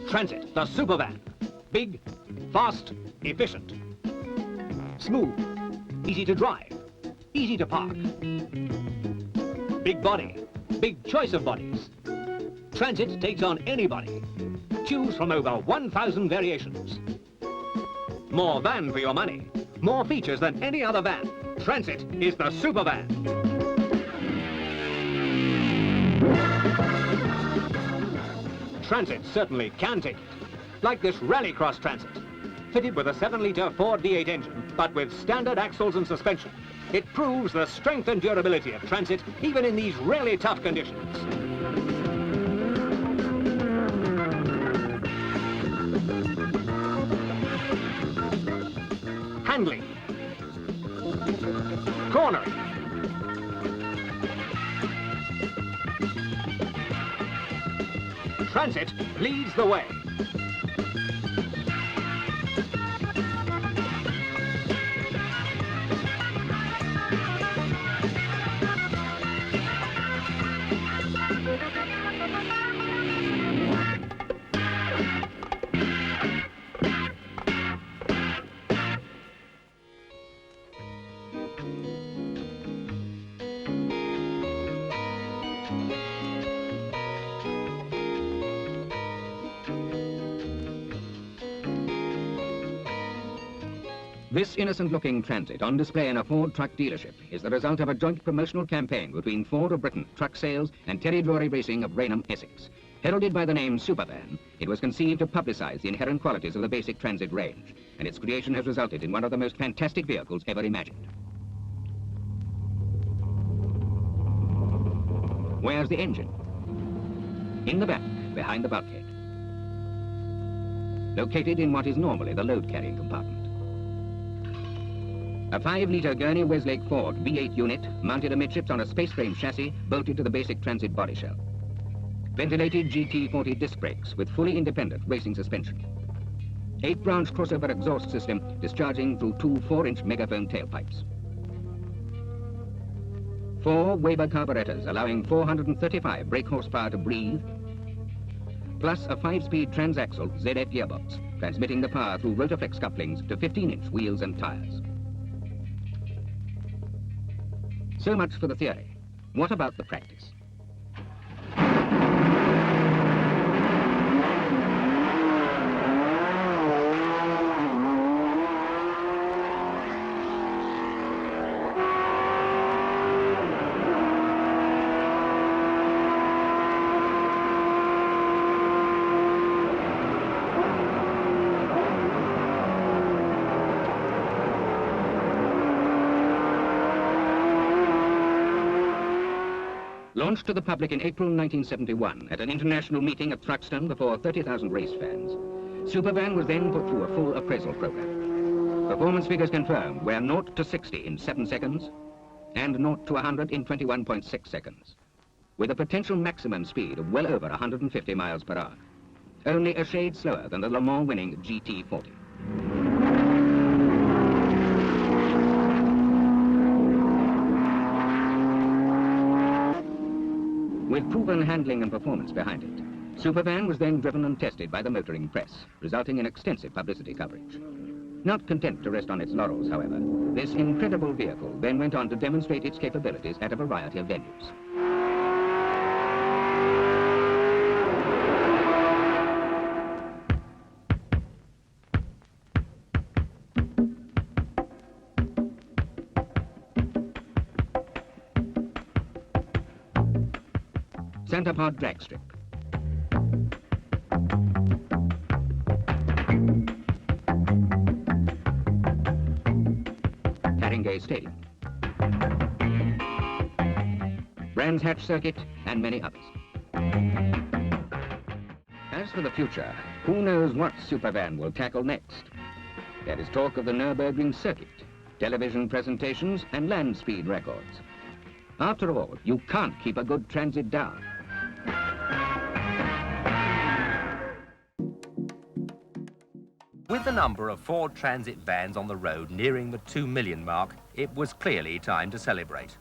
Transit, the Supervan. Big, fast, efficient. Smooth, easy to drive, easy to park. Big body, big choice of bodies. Transit takes on anybody. Choose from over 1,000 variations. More van for your money. More features than any other van. Transit is the Supervan. Transit certainly can take it. Like this Rallycross Transit. Fitted with a 7-litre Ford V8 engine, but with standard axles and suspension. It proves the strength and durability of Transit, even in these really tough conditions. Handling. Cornering. Transit leads the way. This innocent-looking Transit on display in a Ford truck dealership is the result of a joint promotional campaign between Ford of Britain Truck Sales and Terry Drury Racing of Raynham, Essex. Heralded by the name Supervan, it was conceived to publicise the inherent qualities of the basic Transit range, and its creation has resulted in one of the most fantastic vehicles ever imagined. Where's the engine? In the back, behind the bulkhead. Located in what is normally the load-carrying compartment. A 5-litre Gurney Westlake Ford V8 unit mounted amidships on a space frame chassis bolted to the basic Transit body shell. Ventilated GT40 disc brakes with fully independent racing suspension. 8-branch crossover exhaust system discharging through 2 4-inch megaphone tailpipes. 4 Weber carburetors allowing 435 brake horsepower to breathe, plus a 5-speed transaxle ZF gearbox transmitting the power through Rotoflex couplings to 15-inch wheels and tyres. So much for the theory. What about the practice? Launched to the public in April 1971 at an international meeting at Thruxton before 30,000 race fans, Supervan was then put through a full appraisal program. Performance figures confirmed were 0 to 60 in 7 seconds and 0 to 100 in 21.6 seconds, with a potential maximum speed of well over 150 miles per hour, only a shade slower than the Le Mans winning GT40. With proven handling and performance behind it, Supervan was then driven and tested by the motoring press, resulting in extensive publicity coverage. Not content to rest on its laurels, however, this incredible vehicle then went on to demonstrate its capabilities at a variety of venues. Center Park Drag Strip. Haringey Stadium. Brands Hatch Circuit and many others. As for the future, who knows what Supervan will tackle next? There is talk of the Nürburgring circuit, television presentations and land speed records. After all, you can't keep a good Transit down. With the number of Ford Transit vans on the road nearing the 2 million mark, it was clearly time to celebrate.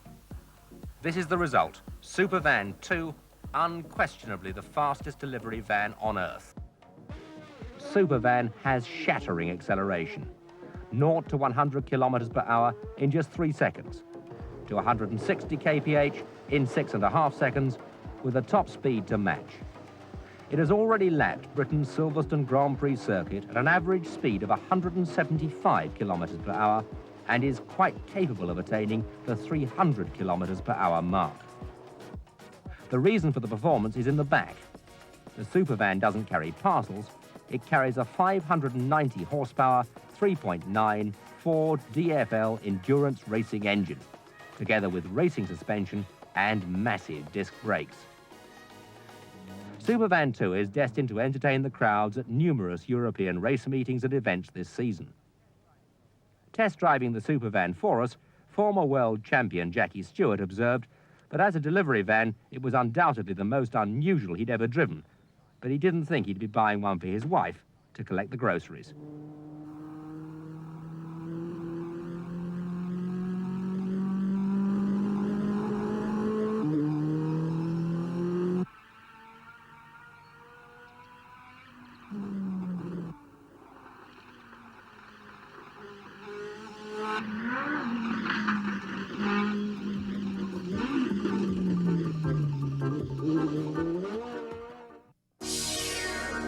This is the result. Supervan 2, unquestionably the fastest delivery van on Earth. Supervan has shattering acceleration. 0 to 100 kilometers per hour in just 3 seconds. To 160 kph in 6.5 seconds, with a top speed to match. It has already lapped Britain's Silverstone Grand Prix circuit at an average speed of 175 kilometers per hour and is quite capable of attaining the 300 kilometers per hour mark. The reason for the performance is in the back. The Supervan doesn't carry parcels, it carries a 590 horsepower, 3.9 Ford DFL endurance racing engine, together with racing suspension and massive disc brakes. Supervan 2 is destined to entertain the crowds at numerous European race meetings and events this season. Test driving the Supervan for us, former world champion Jackie Stewart observed that as a delivery van, it was undoubtedly the most unusual he'd ever driven, but he didn't think he'd be buying one for his wife to collect the groceries.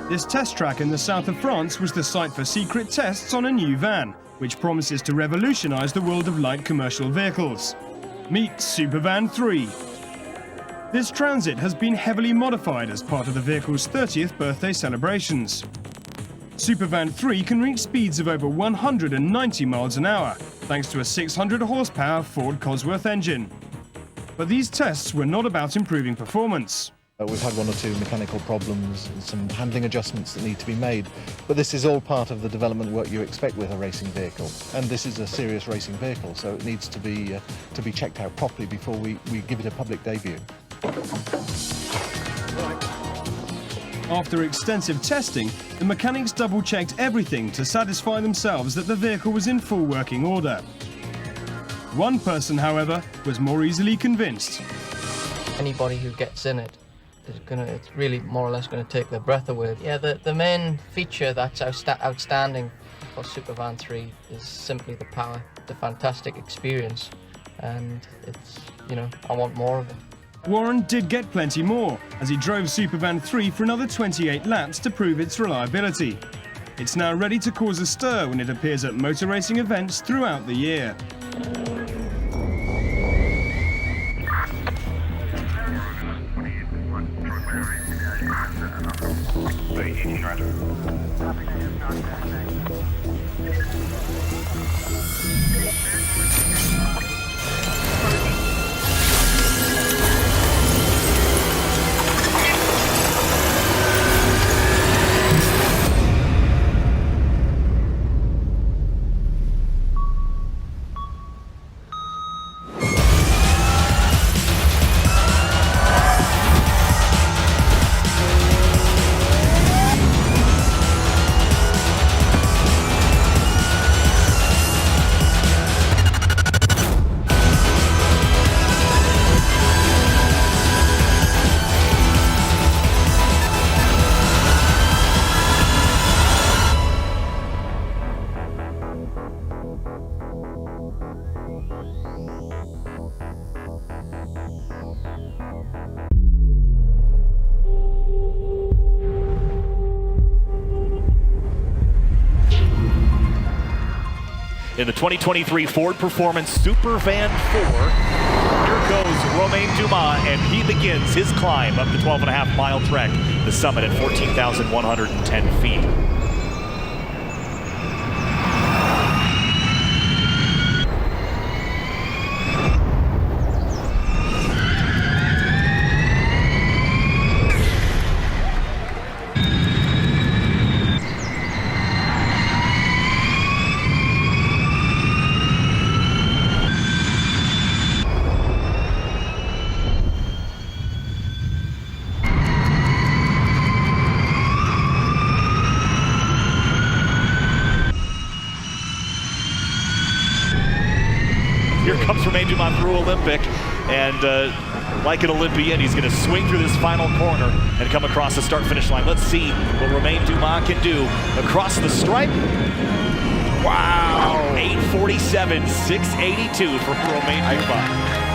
This test track in the south of France was the site for secret tests on a new van, which promises to revolutionise the world of light commercial vehicles. Meet Supervan 3. This Transit has been heavily modified as part of the vehicle's 30th birthday celebrations. Supervan 3 can reach speeds of over 190 miles an hour, thanks to a 600 horsepower Ford Cosworth engine. But these tests were not about improving performance. We've had 1 or 2 mechanical problems and some handling adjustments that need to be made, but this is all part of the development work you expect with a racing vehicle. And this is a serious racing vehicle, so it needs to be checked out properly before we give it a public debut. After extensive testing, the mechanics double-checked everything to satisfy themselves that the vehicle was in full working order. One person, however, was more easily convinced. Anybody who gets in it, it's really more or less going to take their breath away. Yeah, the main feature that's outstanding for Supervan 3 is simply the power. It's a fantastic experience, and it's, I want more of it. Warren did get plenty more, as he drove Supervan 3 for another 28 laps to prove its reliability. It's now ready to cause a stir when it appears at motor racing events throughout the year. In the 2023 Ford Performance Supervan 4, here goes Romain Dumas, and he begins his climb up the 12.5-mile trek, the summit at 14,110 feet. Here comes Romain Dumas through Olympic, and like an Olympian. He's going to swing through this final corner and come across the start-finish line. Let's see what Romain Dumas can do across the stripe. Wow! 8:47, 6:82 for Romain Dumas.